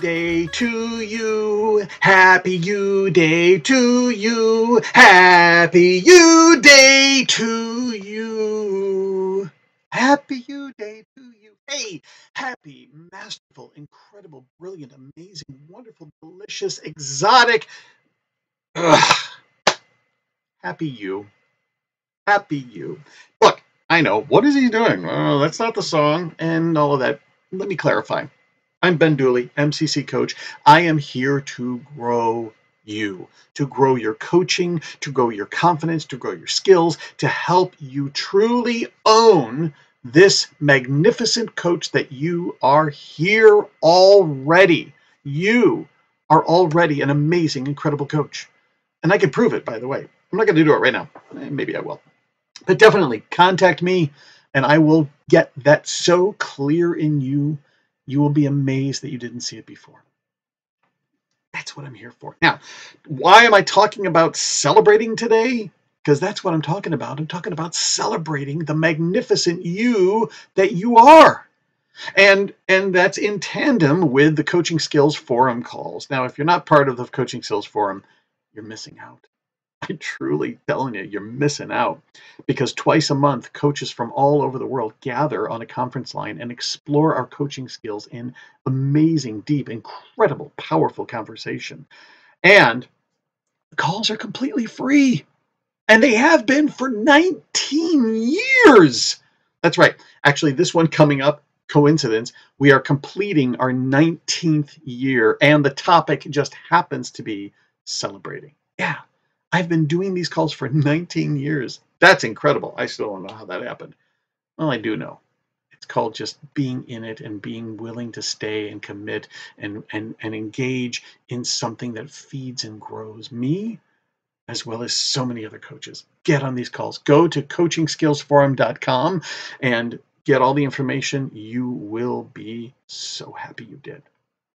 day to you. Happy you day to you. Happy you day to you. Happy you day to you. Hey, happy, masterful, incredible, brilliant, amazing, wonderful, delicious, exotic. Ugh, happy you. Happy you. Look, I know. What is he doing? Oh, that's not the song and all of that. Let me clarify. I'm Ben Dooley, MCC coach. I am here to grow you, to grow your coaching, to grow your confidence, to grow your skills, to help you truly own this magnificent coach that you are here already. You are already an amazing, incredible coach. And I can prove it, by the way. I'm not going to do it right now. Maybe I will. But definitely contact me and I will get that so clear in you. You will be amazed that you didn't see it before. That's what I'm here for. Now, why am I talking about celebrating today? Because that's what I'm talking about. I'm talking about celebrating the magnificent you that you are. And that's in tandem with the Coaching Skills Forum calls. Now, if you're not part of the Coaching Skills Forum, you're missing out. I'm truly telling you, you're missing out, because twice a month, coaches from all over the world gather on a conference line and explore our coaching skills in amazing, deep, incredible, powerful conversation. And the calls are completely free. And they have been for 19 years. That's right. Actually, this one coming up, coincidence, we are completing our 19th year. And the topic just happens to be celebrating. Yeah. I've been doing these calls for 19 years. That's incredible. I still don't know how that happened. Well, I do know. It's called just being in it and being willing to stay and commit and engage in something that feeds and grows me, as well as so many other coaches. Get on these calls. Go to coachingskillsforum.com and get all the information. You will be so happy you did.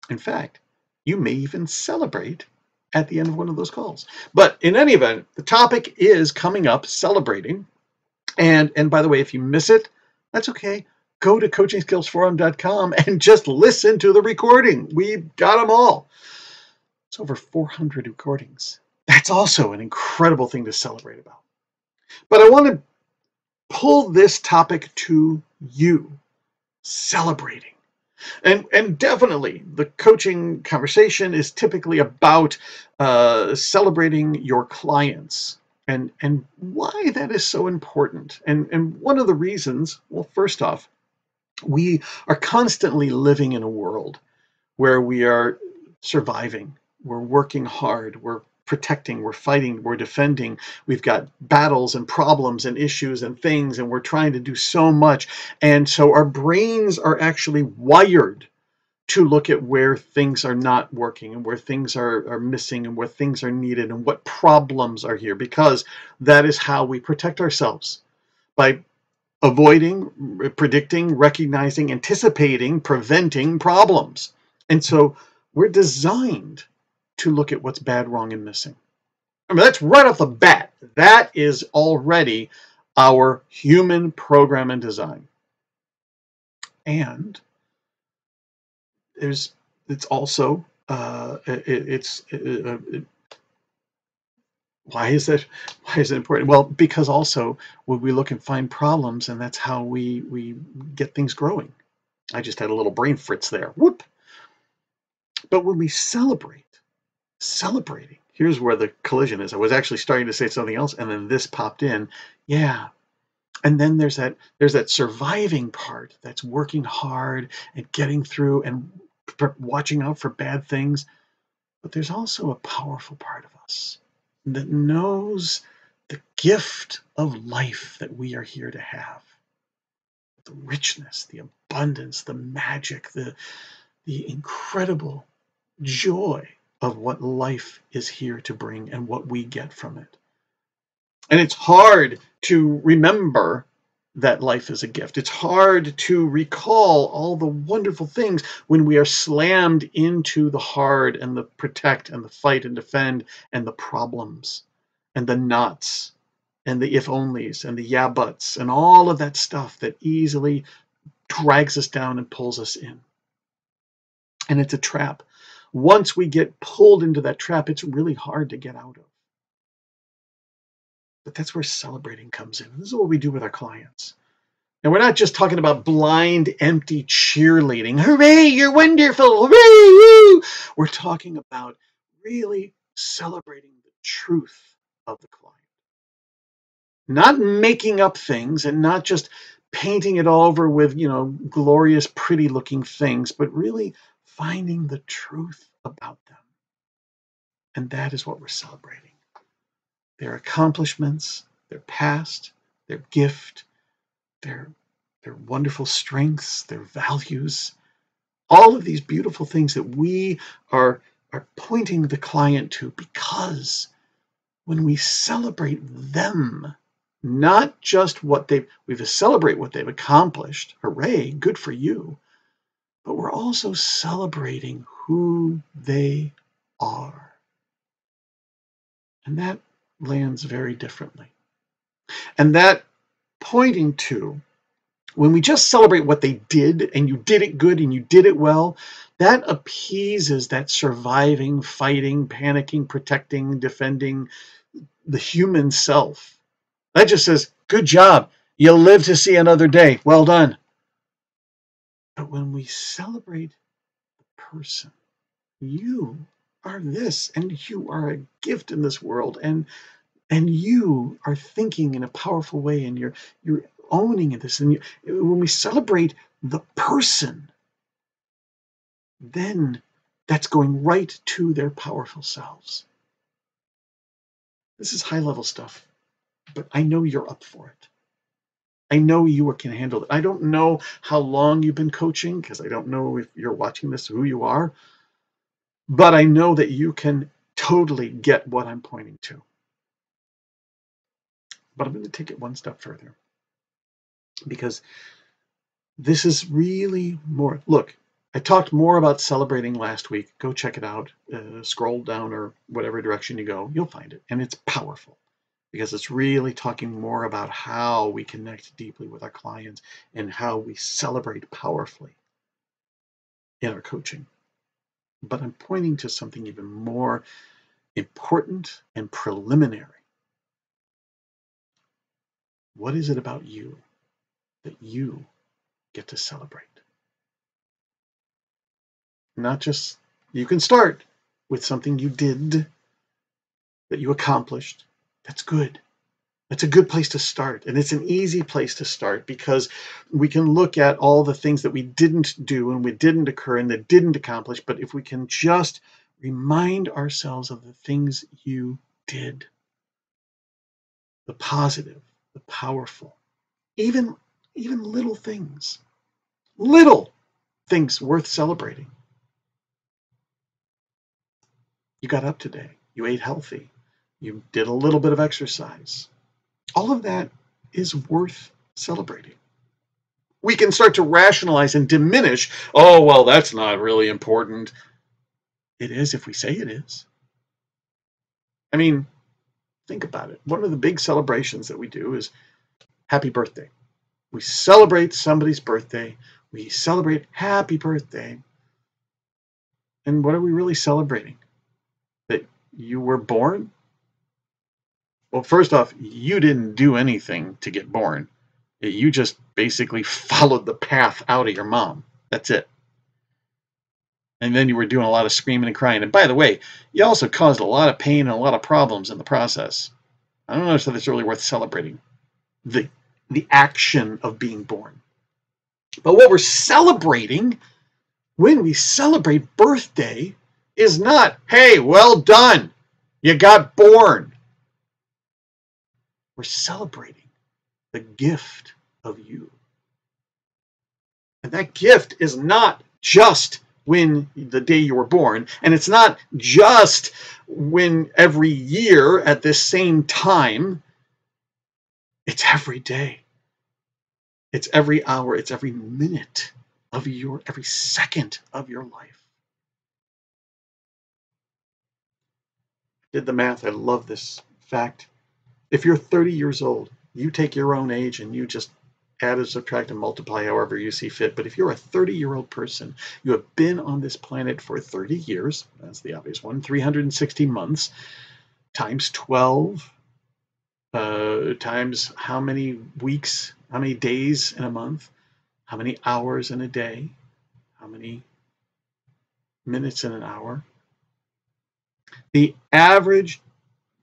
In fact, you may even celebrate at the end of one of those calls. But in any event, the topic is coming up, celebrating. And by the way, if you miss it, that's okay. Go to coachingskillsforum.com and just listen to the recording. We've got them all. It's over 400 recordings. That's also an incredible thing to celebrate about. But I want to pull this topic to you, celebrating. And definitely, the coaching conversation is typically about celebrating your clients and why that is so important. And one of the reasons, well, first off, we are constantly living in a world where we are surviving. We're working hard. We're protecting, we're fighting, we're defending. We've got battles and problems and issues and things, and we're trying to do so much. And so our brains are actually wired to look at where things are not working and where things are missing and where things are needed and what problems are here, because that is how we protect ourselves, by avoiding, predicting, recognizing, anticipating, preventing problems. And so we're designed to look at what's bad, wrong, and missing. I mean, that's right off the bat. That is already our human program and design. And it's also why is it important? Well, because also when we look and find problems, and that's how we get things growing. I just had a little brain fritz there. Whoop. But when we celebrating, here's where the collision is. I was actually starting to say something else, and then this popped in. Yeah. And then there's that surviving part, that's working hard and getting through and watching out for bad things. But there's also a powerful part of us that knows the gift of life that we are here to have. The richness, the abundance, the magic, the incredible joy of what life is here to bring and what we get from it. And it's hard to remember that life is a gift. It's hard to recall all the wonderful things when we are slammed into the hard and the protect and the fight and defend and the problems and the nots and the if-onlys and the yeah-buts and all of that stuff that easily drags us down and pulls us in. And it's a trap. Once we get pulled into that trap, it's really hard to get out of. But that's where celebrating comes in. This is what we do with our clients. And we're not just talking about blind, empty cheerleading. Hooray, you're wonderful. Hooray, woo. We're talking about really celebrating the truth of the client. Not making up things and not just painting it all over with, glorious, pretty looking things, but really finding the truth about them. And that is what we're celebrating. Their accomplishments, their past, their gift, their wonderful strengths, their values, all of these beautiful things that we are pointing the client to, because when we celebrate them, not just we celebrate what they've accomplished, hooray, good for you, but we're also celebrating who they are. And that lands very differently. And that pointing to, when we just celebrate what they did, and you did it good and you did it well, that appeases that surviving, fighting, panicking, protecting, defending, the human self. That just says, good job. You live to see another day. Well done. But when we celebrate the person, you are this, and you are a gift in this world, and you are thinking in a powerful way, and you're owning this. And when we celebrate the person, then that's going right to their powerful selves. This is high-level stuff, but I know you're up for it. I know you can handle it. I don't know how long you've been coaching, because I don't know if you're watching this, who you are, but I know that you can totally get what I'm pointing to. But I'm going to take it one step further, because this is really more. Look, I talked more about celebrating last week. Go check it out. Scroll down or whatever direction you go, you'll find it. And it's powerful, because it's really talking more about how we connect deeply with our clients and how we celebrate powerfully in our coaching. But I'm pointing to something even more important and preliminary. What is it about you that you get to celebrate? Not just, you can start with something you did, that you accomplished. That's good. That's a good place to start. And it's an easy place to start, because we can look at all the things that we didn't do and we didn't occur and that didn't accomplish. But if we can just remind ourselves of the things you did, the positive, the powerful, even little things worth celebrating. You got up today. You ate healthy. You did a little bit of exercise. All of that is worth celebrating. We can start to rationalize and diminish, oh, well, that's not really important. It is if we say it is. I mean, think about it. One of the big celebrations that we do is happy birthday. We celebrate somebody's birthday. We celebrate happy birthday. And what are we really celebrating? That you were born? Well, first off, you didn't do anything to get born. You just basically followed the path out of your mom. That's it. And then you were doing a lot of screaming and crying. And by the way, you also caused a lot of pain and a lot of problems in the process. I don't know if that's really worth celebrating, the action of being born. But what we're celebrating when we celebrate birthday is not, hey, well done, you got born. We're celebrating the gift of you. And that gift is not just when the day you were born, and it's not just when every year at this same time. It's every day. It's every hour. It's every minute of every second of your life. Did the math. I love this fact. If you're 30 years old, you take your own age and you just add and subtract and multiply however you see fit. But if you're a 30-year-old person, you have been on this planet for 30 years, that's the obvious one, 360 months, times 12, times how many weeks, how many days in a month, how many hours in a day, how many minutes in an hour. The average,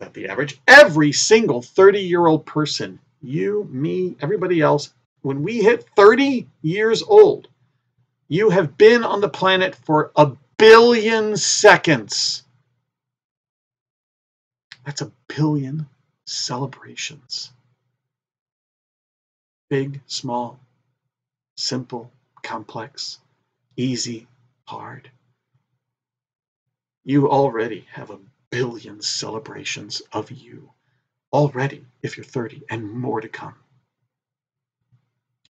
not the average, every single 30-year-old person, you, me, everybody else, when we hit 30 years old, you have been on the planet for 1 billion seconds. That's 1 billion celebrations. Big, small, simple, complex, easy, hard. You already have 1 billion celebrations of you already if you're 30, and more to come.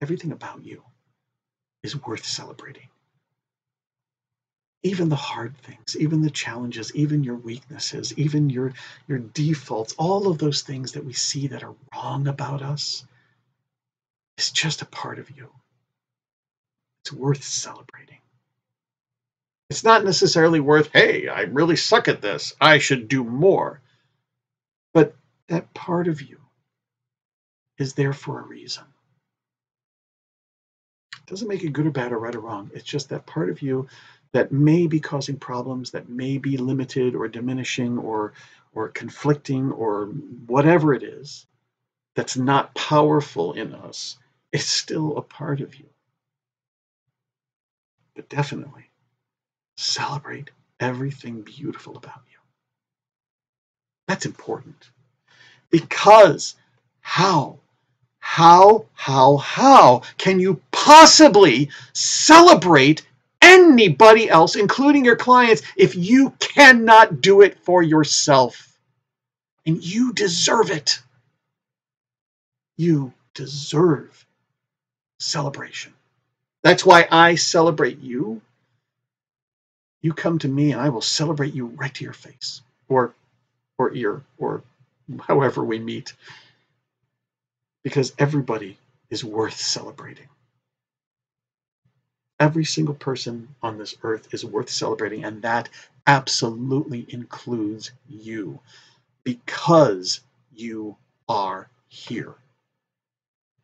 Everything about you is worth celebrating. Even the hard things, even the challenges, even your weaknesses, even your defaults, all of those things that we see that are wrong about us is just a part of you. It's worth celebrating. It's not necessarily worth, hey, I really suck at this, I should do more. But that part of you is there for a reason. It doesn't make it good or bad or right or wrong. It's just that part of you that may be causing problems, that may be limited or diminishing or conflicting or whatever it is that's not powerful in us. It's still a part of you. But definitely celebrate everything beautiful about you. That's important. Because how can you possibly celebrate anybody else, including your clients, if you cannot do it for yourself? And you deserve it. You deserve celebration. That's why I celebrate you. You come to me and I will celebrate you right to your face or ear or however we meet. Because everybody is worth celebrating. Every single person on this earth is worth celebrating, and that absolutely includes you, because you are here.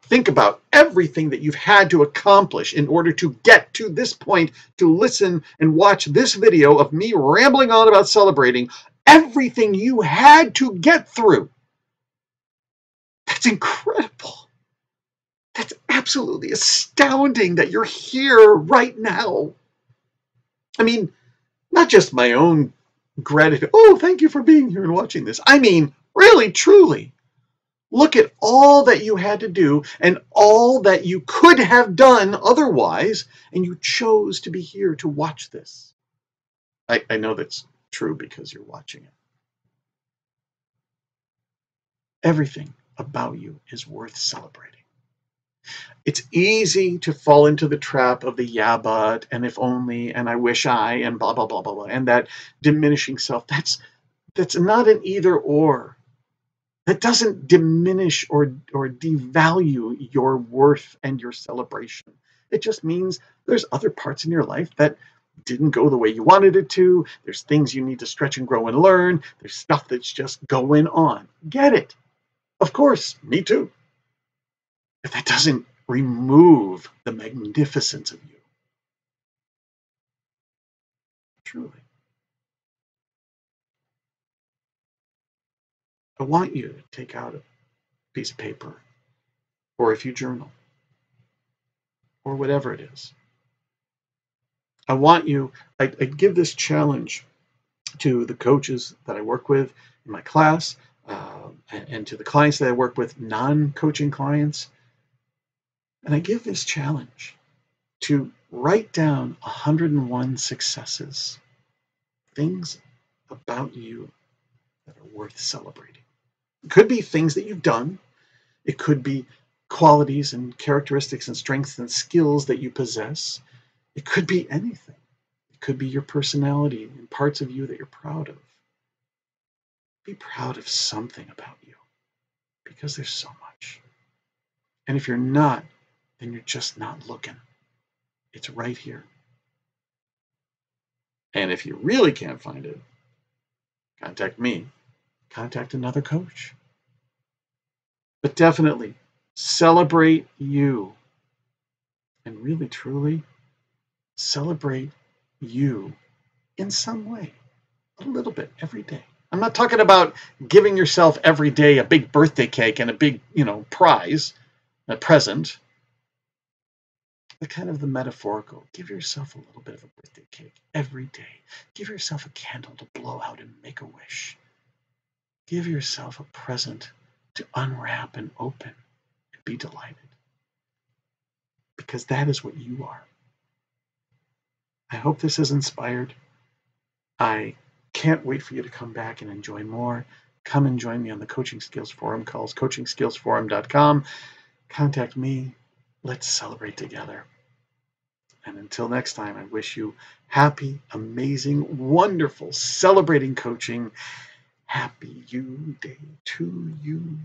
Think about everything that you've had to accomplish in order to get to this point, to listen and watch this video of me rambling on about celebrating, everything you had to get through. That's incredible. That's absolutely astounding that you're here right now. I mean, not just my own gratitude. Oh, thank you for being here and watching this. I mean, really, truly, look at all that you had to do and all that you could have done otherwise, and you chose to be here to watch this. I know that's true because you're watching it. Everything about you is worth celebrating. It's easy to fall into the trap of the yeah, but, and if only, and I wish I, and blah, blah, blah, blah, blah, and that diminishing self. That's not an either or. That doesn't diminish or devalue your worth and your celebration. It just means there's other parts in your life that didn't go the way you wanted it to. There's things you need to stretch and grow and learn. There's stuff that's just going on. Get it? Of course, me too. But that doesn't remove the magnificence of you. Truly. I want you to take out a piece of paper, or if you journal, or whatever it is. I want you, I give this challenge to the coaches that I work with in my class, and to the clients that I work with, non-coaching clients. And I give this challenge to write down 101 successes, things about you that are worth celebrating. It could be things that you've done. It could be qualities and characteristics and strengths and skills that you possess. It could be anything. It could be your personality and parts of you that you're proud of. Be proud of something about you, because there's so much. And if you're not then you're just not looking. It's right here. And if you really can't find it, contact me, contact another coach. But definitely celebrate you. And really, truly, celebrate you in some way, a little bit every day. I'm not talking about giving yourself every day a big birthday cake and a big, prize, a present. But kind of the metaphorical. Give yourself a little bit of a birthday cake every day. Give yourself a candle to blow out and make a wish. Give yourself a present to unwrap and open and be delighted. Because that is what you are. I hope this has inspired. I can't wait for you to come back and enjoy more. Come and join me on the Coaching Skills Forum calls, coachingskillsforum.com. Contact me. Let's celebrate together. And until next time, I wish you happy, amazing, wonderful, celebrating coaching. Happy You Day to you.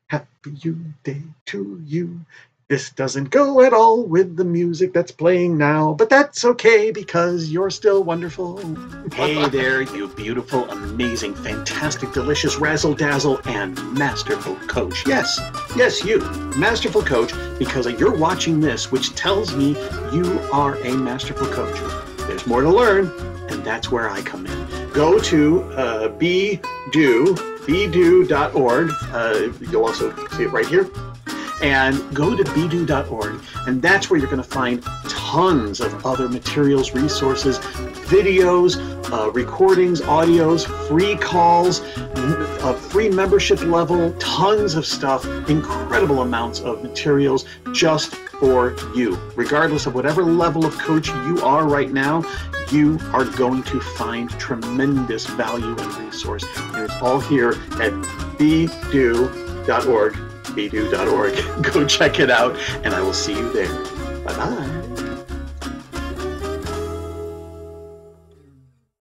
Happy You Day to you. This doesn't go at all with the music that's playing now, but that's okay because you're still wonderful. Hey there, you beautiful, amazing, fantastic, delicious, razzle-dazzle, and masterful coach. Yes, you, masterful coach, because you're watching this, which tells me you are a masterful coach. There's more to learn, and that's where I come in. Go to bedo.org. You'll also see it right here. And go to bedo.org, and that's where you're going to find tons of other materials, resources, videos, recordings, audios, free calls, a free membership level, tons of stuff, incredible amounts of materials just for you. Regardless of whatever level of coach you are right now, you are going to find tremendous value and resource. And it's all here at bedo.org. bedo.org. Go check it out, and I will see you there. Bye-bye.